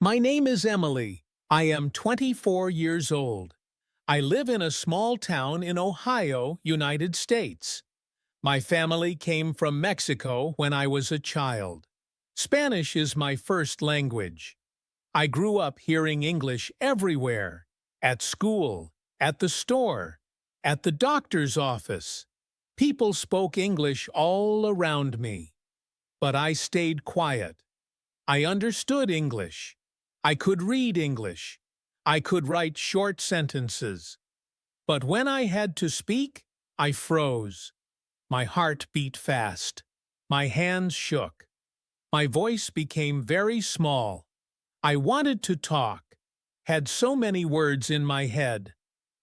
My name is Emily. I am 24 years old. I live in a small town in Ohio, United States. My family came from Mexico when I was a child. Spanish is my first language. I grew up hearing English everywhere, at school, at the store, at the doctor's office. People spoke English all around me. But I stayed quiet. I understood English. I could read English. I could write short sentences. But when I had to speak, I froze. My heart beat fast. My hands shook. My voice became very small. I wanted to talk, had so many words in my head,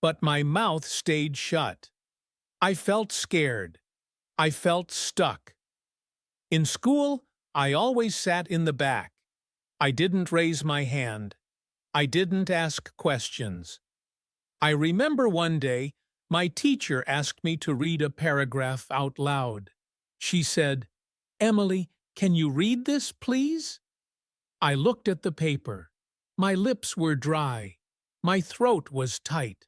but my mouth stayed shut. I felt scared. I felt stuck. In school, I always sat in the back. I didn't raise my hand. I didn't ask questions. I remember one day, my teacher asked me to read a paragraph out loud. She said, "Emily, can you read this, please?" I looked at the paper. My lips were dry. My throat was tight.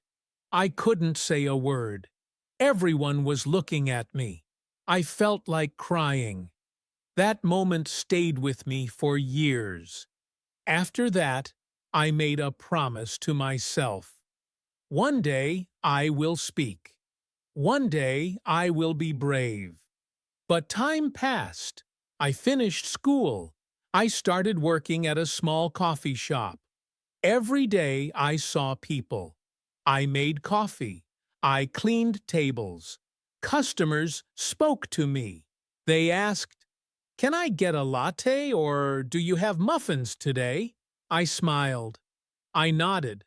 I couldn't say a word. Everyone was looking at me. I felt like crying. That moment stayed with me for years. After that, I made a promise to myself. One day I will speak. One day I will be brave. But time passed. I finished school. I started working at a small coffee shop. Every day I saw people. I made coffee. I cleaned tables. Customers spoke to me. They asked, "Can I get a latte or do you have muffins today?" I smiled. I nodded.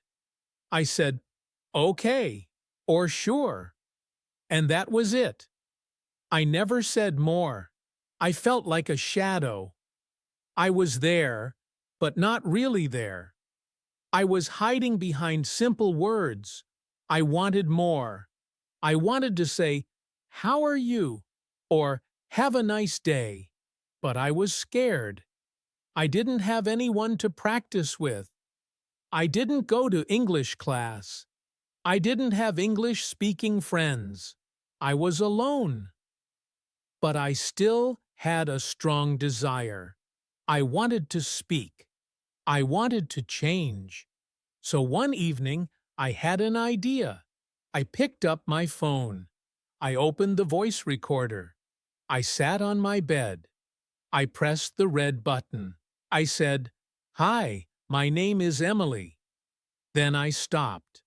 I said, "Okay," or "Sure." And that was it. I never said more. I felt like a shadow. I was there, but not really there. I was hiding behind simple words. I wanted more. I wanted to say, "How are you?" or "Have a nice day." But I was scared. I didn't have anyone to practice with. I didn't go to English class. I didn't have English-speaking friends. I was alone. But I still had a strong desire. I wanted to speak. I wanted to change. So one evening, I had an idea. I picked up my phone. I opened the voice recorder. I sat on my bed. I pressed the red button. I said, "Hi, my name is Emily." Then I stopped.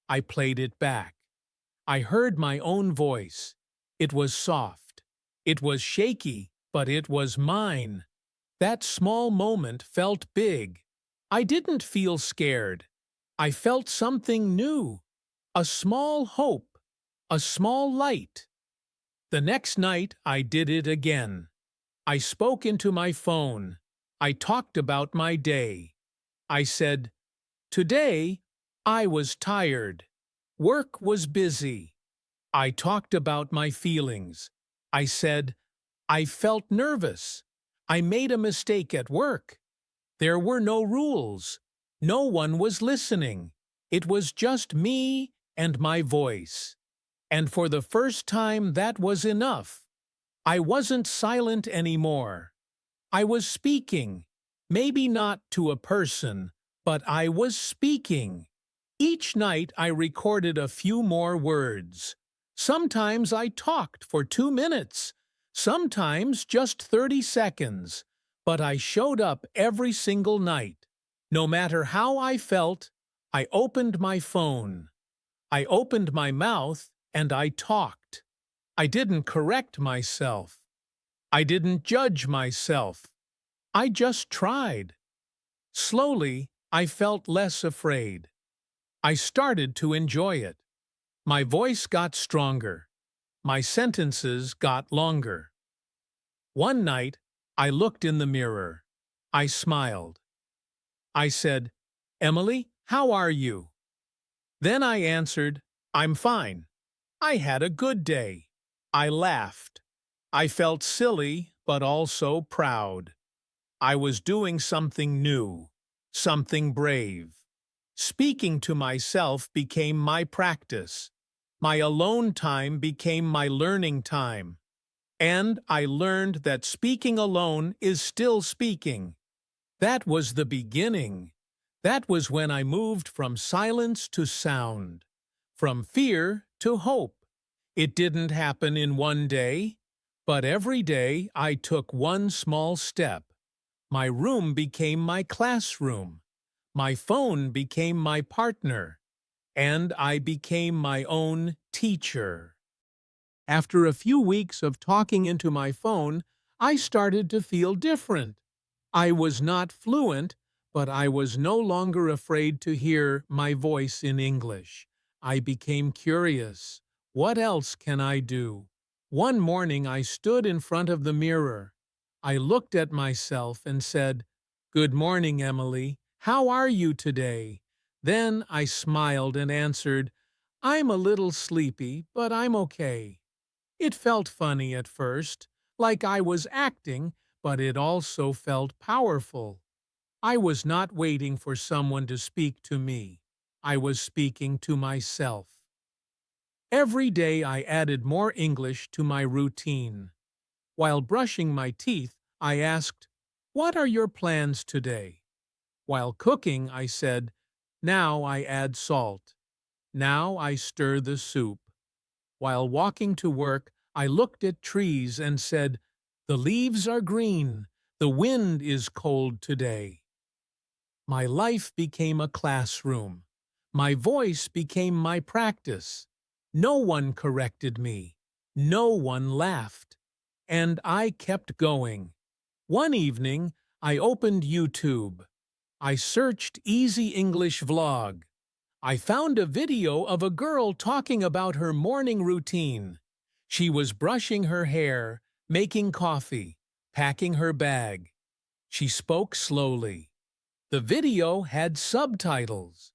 I played it back. I heard my own voice. It was soft. It was shaky, but it was mine. That small moment felt big. I didn't feel scared. I felt something new. A small hope. A small light. The next night I did it again. I spoke into my phone. I talked about my day. I said, "Today, I was tired. Work was busy." I talked about my feelings. I said, "I felt nervous. I made a mistake at work." There were no rules. No one was listening. It was just me and my voice. And for the first time, that was enough. I wasn't silent anymore. I was speaking. Maybe not to a person, but I was speaking. Each night I recorded a few more words. Sometimes I talked for 2 minutes, sometimes just 30 seconds, but I showed up every single night. No matter how I felt, I opened my phone. I opened my mouth and I talked. I didn't correct myself. I didn't judge myself. I just tried. Slowly, I felt less afraid. I started to enjoy it. My voice got stronger. My sentences got longer. One night, I looked in the mirror. I smiled. I said, "Emily, how are you?" Then I answered, "I'm fine. I had a good day." I laughed. I felt silly, but also proud. I was doing something new. something brave. Speaking to myself became my practice. My alone time became my learning time. And I learned that speaking alone is still speaking. That was the beginning. That was when I moved from silence to sound, from fear to hope. It didn't happen in one day, but every day I took one small step. My room became my classroom. My phone became my partner, and I became my own teacher. After a few weeks of talking into my phone, I started to feel different. I was not fluent, but I was no longer afraid to hear my voice in English. I became curious. What else can I do? One morning I stood in front of the mirror. I looked at myself and said, "Good morning, Emily. How are you today?" Then I smiled and answered, "I'm a little sleepy, but I'm okay." It felt funny at first, like I was acting, but it also felt powerful. I was not waiting for someone to speak to me. I was speaking to myself. Every day I added more English to my routine. While brushing my teeth, I asked, "What are your plans today?" While cooking, I said, "Now I add salt. Now I stir the soup." While walking to work, I looked at trees and said, "The leaves are green. The wind is cold today." My life became a classroom. My voice became my practice. No one corrected me. No one laughed. And I kept going. One evening, I opened YouTube. I searched Easy English Vlog. I found a video of a girl talking about her morning routine. She was brushing her hair, making coffee, packing her bag. She spoke slowly. The video had subtitles.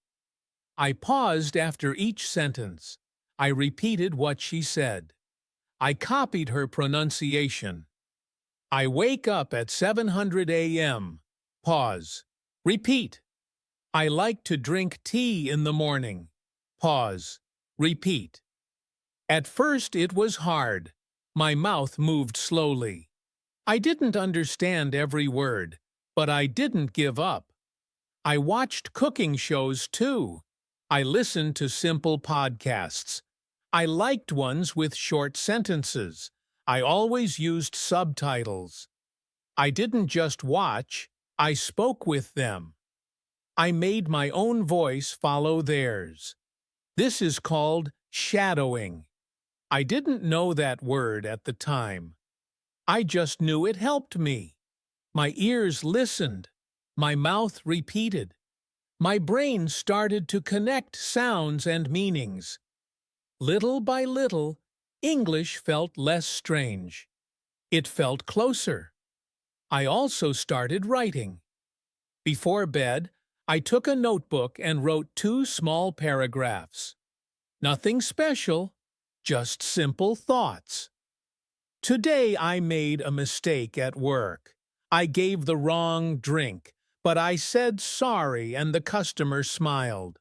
I paused after each sentence. I repeated what she said. I copied her pronunciation. I wake up at 700 a.m. Pause. Repeat. I like to drink tea in the morning. Pause. Repeat. At first it was hard. My mouth moved slowly. I didn't understand every word, but I didn't give up. I watched cooking shows too. I listened to simple podcasts. I liked ones with short sentences. I always used subtitles. I didn't just watch, I spoke with them. I made my own voice follow theirs. This is called shadowing. I didn't know that word at the time. I just knew it helped me. My ears listened. My mouth repeated. My brain started to connect sounds and meanings. Little by little, English felt less strange. It felt closer. I also started writing. Before bed, I took a notebook and wrote 2 small paragraphs. Nothing special, just simple thoughts. Today I made a mistake at work. I gave the wrong drink, but I said sorry and the customer smiled.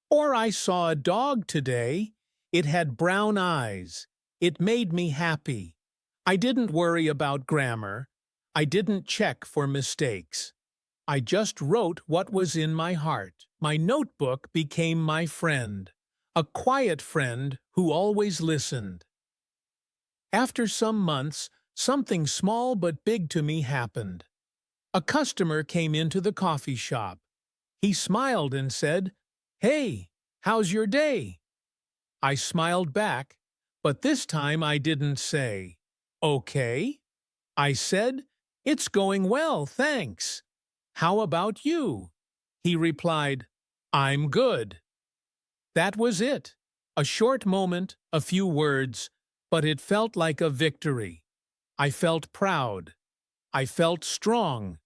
Or I saw a dog today. It had brown eyes. It made me happy. I didn't worry about grammar. I didn't check for mistakes. I just wrote what was in my heart. My notebook became my friend, a quiet friend who always listened. After some months, something small but big to me happened. A customer came into the coffee shop. He smiled and said, "Hey, how's your day?" I smiled back, but this time I didn't say, "Okay." I said, "It's going well, thanks. How about you?" He replied, "I'm good." That was it. A short moment, a few words, but it felt like a victory. I felt proud. I felt strong.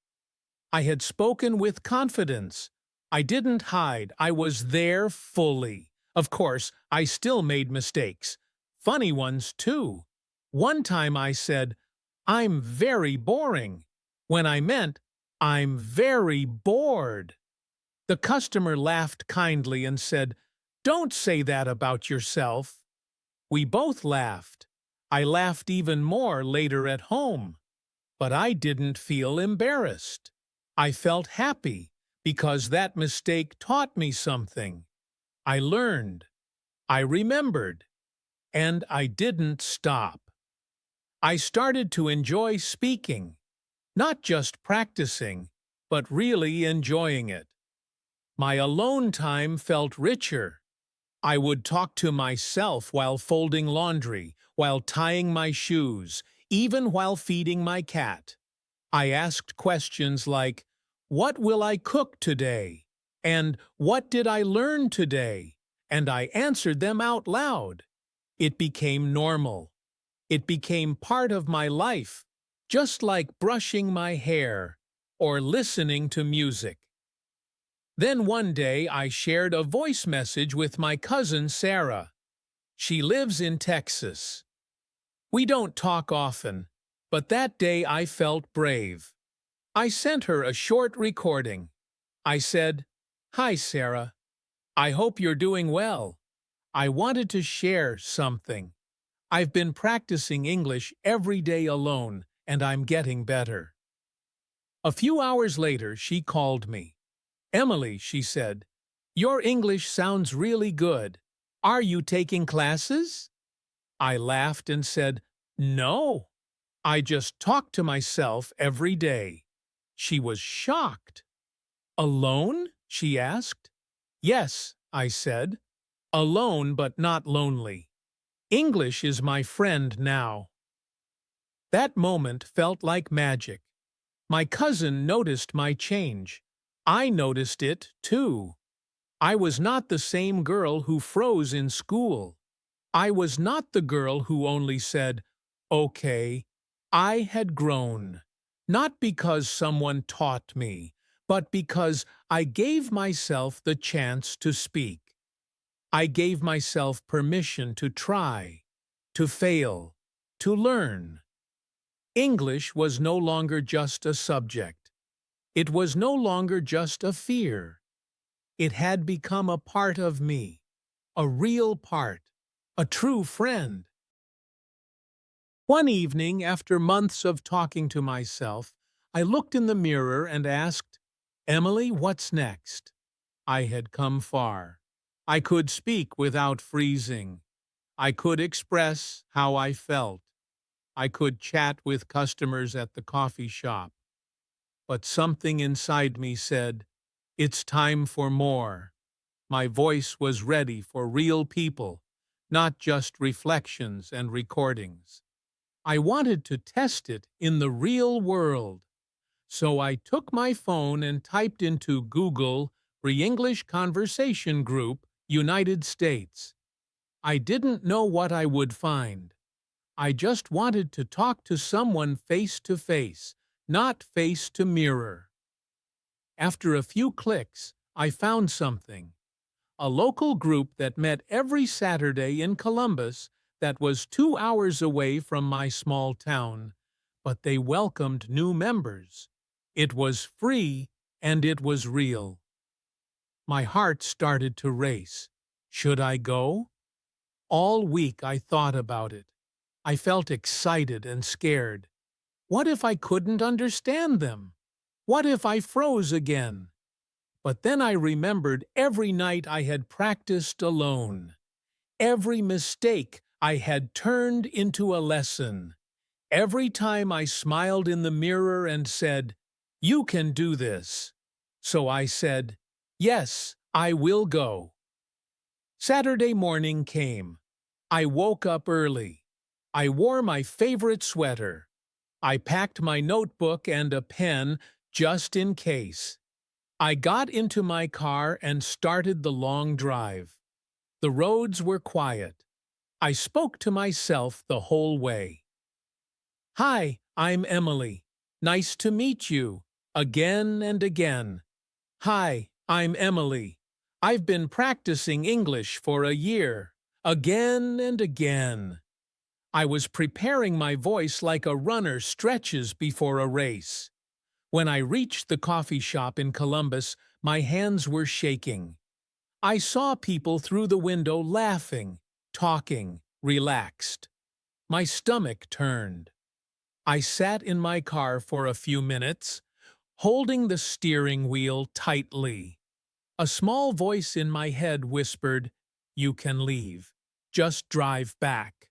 I had spoken with confidence. I didn't hide. I was there fully. Of course, I still made mistakes. Funny ones, too. One time I said, "I'm very boring," when I meant, "I'm very bored." The customer laughed kindly and said, "Don't say that about yourself." We both laughed. I laughed even more later at home. But I didn't feel embarrassed. I felt happy because that mistake taught me something. I learned. I remembered. And I didn't stop. I started to enjoy speaking, not just practicing, but really enjoying it. My alone time felt richer. I would talk to myself while folding laundry, while tying my shoes, even while feeding my cat. I asked questions like, "What will I cook today?" And "What did I learn today?" And I answered them out loud. It became normal. It became part of my life, just like brushing my hair or listening to music. Then one day I shared a voice message with my cousin Sarah. She lives in Texas. We don't talk often, but that day I felt brave. I sent her a short recording. I said, "Hi, Sarah. I hope you're doing well. I wanted to share something. I've been practicing English every day alone, and I'm getting better." A few hours later, she called me. "Emily," she said, "your English sounds really good. Are you taking classes?" I laughed and said, "No. I just talk to myself every day." She was shocked. "Alone?" she asked. "Yes," I said. "Alone but not lonely. English is my friend now." That moment felt like magic. My cousin noticed my change. I noticed it, too. I was not the same girl who froze in school. I was not the girl who only said, "Okay." I had grown. Not because someone taught me, but because I gave myself the chance to speak. I gave myself permission to try, to fail, to learn. English was no longer just a subject. It was no longer just a fear. It had become a part of me, a real part, a true friend. One evening, after months of talking to myself, I looked in the mirror and asked, "Emily, what's next?" I had come far. I could speak without freezing. I could express how I felt. I could chat with customers at the coffee shop. But something inside me said, "It's time for more." My voice was ready for real people, not just reflections and recordings. I wanted to test it in the real world. So I took my phone and typed into Google Re-English Conversation Group, United States. I didn't know what I would find. I just wanted to talk to someone face to face, not face to mirror. After a few clicks, I found something. A local group that met every Saturday in Columbus that was 2 hours away from my small town, but they welcomed new members. It was free and it was real. My heart started to race. Should I go? All week I thought about it. I felt excited and scared. What if I couldn't understand them? What if I froze again? But then I remembered every night I had practiced alone. Every mistake I had turned into a lesson. Every time I smiled in the mirror and said, "You can do this." So I said, "Yes, I will go." Saturday morning came. I woke up early. I wore my favorite sweater. I packed my notebook and a pen just in case. I got into my car and started the long drive. The roads were quiet. I spoke to myself the whole way. "Hi, I'm Emily. Nice to meet you." Again and again. "Hi, I'm Emily. I've been practicing English for a year." Again and again. I was preparing my voice like a runner stretches before a race. When I reached the coffee shop in Columbus, My hands were shaking. I saw people through the window laughing, talking, relaxed. My stomach turned. I sat in my car for a few minutes, holding the steering wheel tightly. A small voice in my head whispered, "You can leave. Just drive back."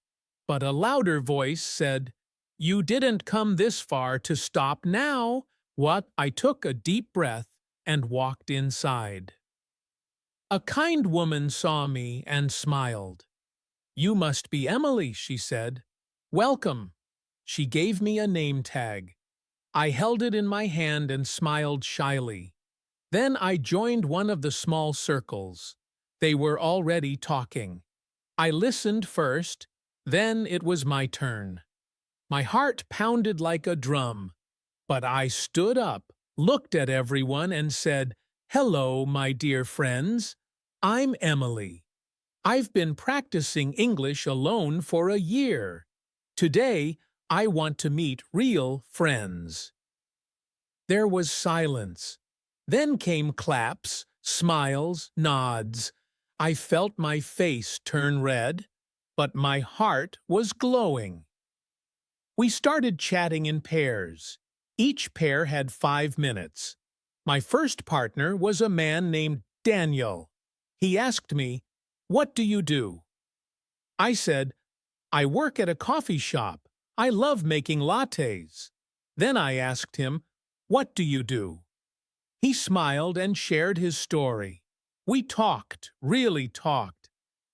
But a louder voice said, "You didn't come this far to stop now." What? I took a deep breath and walked inside. A kind woman saw me and smiled. "You must be Emily," she said. "Welcome." She gave me a name tag. I held it in my hand and smiled shyly. Then I joined one of the small circles. They were already talking. I listened first, then it was my turn. My heart pounded like a drum, but I stood up, looked at everyone and said, "Hello, my dear friends. I'm Emily. I've been practicing English alone for a year. Today, I want to meet real friends." There was silence. Then came claps, smiles, nods. I felt my face turn red, but my heart was glowing. We started chatting in pairs. Each pair had 5 minutes. My first partner was a man named Daniel. He asked me, "What do you do?" I said, "I work at a coffee shop. I love making lattes." Then I asked him, "What do you do?" He smiled and shared his story. We talked, really talked.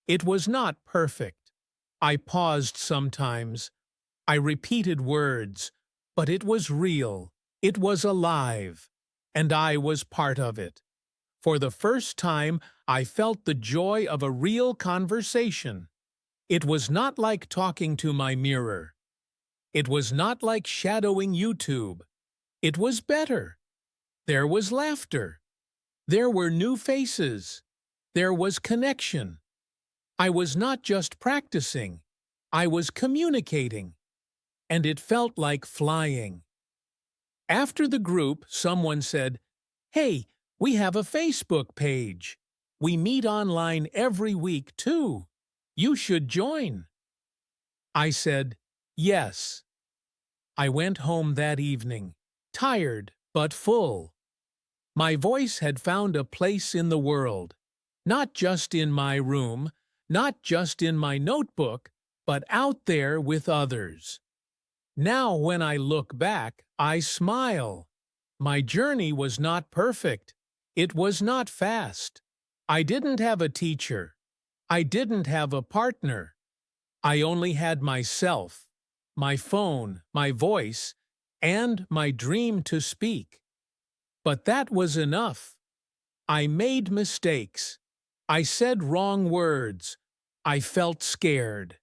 It was not perfect. I paused sometimes. I repeated words, but it was real. It was alive. And I was part of it. For the first time, I felt the joy of a real conversation. It was not like talking to my mirror. It was not like shadowing YouTube. It was better. There was laughter. There were new faces. There was connection. I was not just practicing. I was communicating. And it felt like flying. After the group, someone said, "Hey, we have a Facebook page. We meet online every week, too. You should join." I said, "Yes." I went home that evening, tired but full. My voice had found a place in the world, not just in my room, not just in my notebook, but out there with others. Now when I look back, I smile. My journey was not perfect. It was not fast. I didn't have a teacher. I didn't have a partner. I only had myself, my phone, my voice, and my dream to speak. But that was enough. I made mistakes. I said wrong words. I felt scared.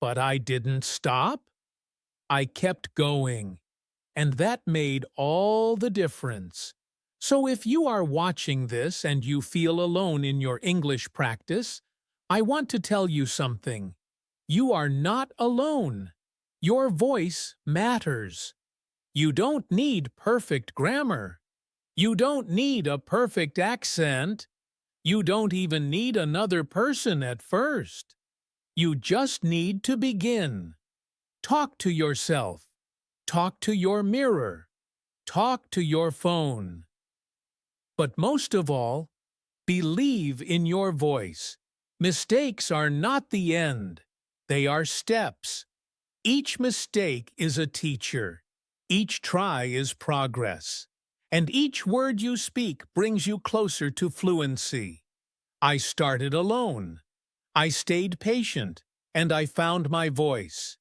But I didn't stop. I kept going. And that made all the difference. So if you are watching this and you feel alone in your English practice, I want to tell you something. You are not alone. Your voice matters. You don't need perfect grammar. You don't need a perfect accent. You don't even need another person at first. You just need to begin. Talk to yourself. Talk to your mirror. Talk to your phone. But most of all, believe in your voice. Mistakes are not the end. They are steps. Each mistake is a teacher. Each try is progress. And each word you speak brings you closer to fluency. I started alone. I stayed patient, and I found my voice.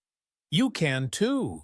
You can too.